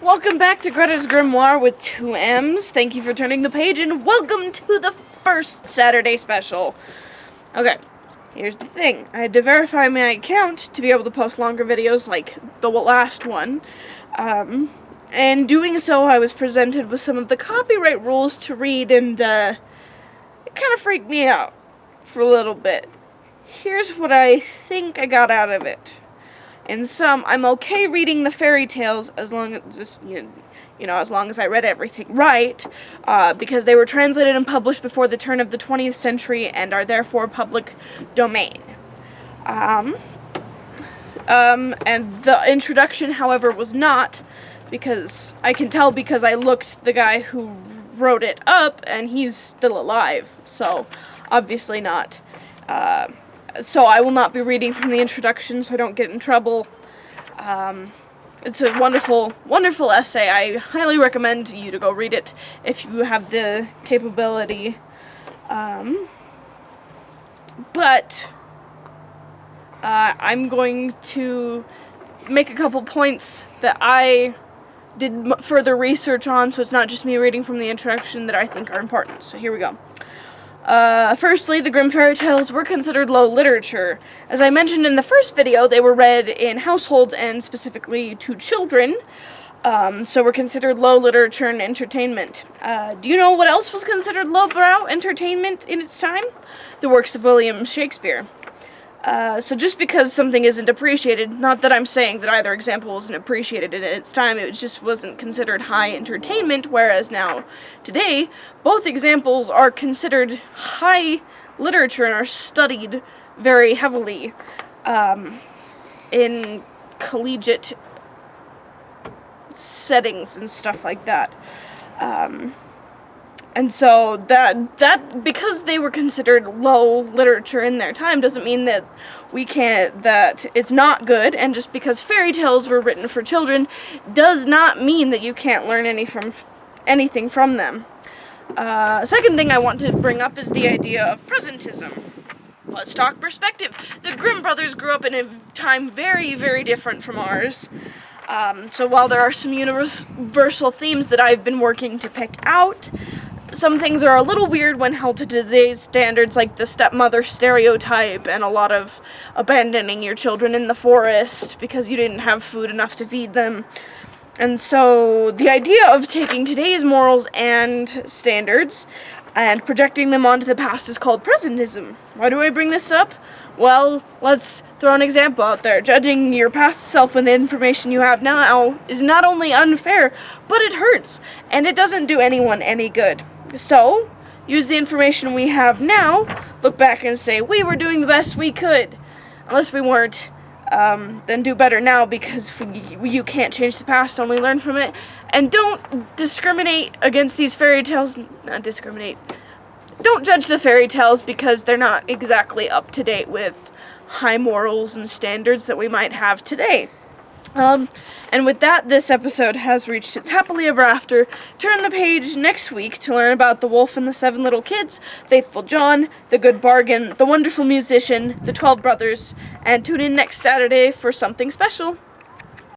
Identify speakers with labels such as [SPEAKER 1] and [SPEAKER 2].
[SPEAKER 1] Welcome back to Greta's Grimoire with 2 M's. Thank you for turning the page and welcome to the first Saturday special. Okay, here's the thing. I had to verify my account to be able to post longer videos like the last one. And doing so, I was presented with some of the copyright rules to read, and it kind of freaked me out for a little bit. Here's what I think I got out of it. In sum, I'm okay reading the fairy tales as long as as long as I read everything right, because they were translated and published before the turn of the 20th century and are therefore public domain. And the introduction, however, was not, because I can tell because I looked the guy who wrote it up, and he's still alive, so obviously not. So I will not be reading from the introduction so I don't get in trouble. It's a wonderful, wonderful essay. I highly recommend you to go read it if you have the capability. But I'm going to make a couple points that I did further research on, so it's not just me reading from the introduction, that I think are important. So here we go. Firstly, the Grimm fairy tales were considered low literature. As I mentioned in the first video, they were read in households and specifically to children, so were considered low literature and entertainment. Do you know what else was considered lowbrow entertainment in its time? The works of William Shakespeare. So just because something isn't appreciated, not that I'm saying that either example wasn't appreciated in its time, it just wasn't considered high entertainment, whereas now, today, both examples are considered high literature and are studied very heavily in collegiate settings and stuff like that. And so that because they were considered low literature in their time doesn't mean that that it's not good, and just because fairy tales were written for children does not mean that you can't learn anything from them. Second thing I want to bring up is the idea of presentism. Let's talk perspective. The Grimm brothers grew up in a time very, very different from ours. So while there are some universal themes that I've been working to pick out, some things are a little weird when held to today's standards, like the stepmother stereotype and a lot of abandoning your children in the forest because you didn't have food enough to feed them. And so the idea of taking today's morals and standards and projecting them onto the past is called presentism. Why do I bring this up? Well, let's throw an example out there. Judging your past self with the information you have now is not only unfair, but it hurts, and it doesn't do anyone any good. So, use the information we have now, look back and say, we were doing the best we could. Unless we weren't, then do better now, because you can't change the past, only learn from it. And don't discriminate against these fairy tales. Not discriminate. Don't judge the fairy tales because they're not exactly up to date with high morals and standards that we might have today. And with that, this episode has reached its happily ever after. Turn the page next week to learn about the wolf and the 7 little kids, Faithful John, the good bargain, the wonderful musician, the 12 brothers, and tune in next Saturday for something special.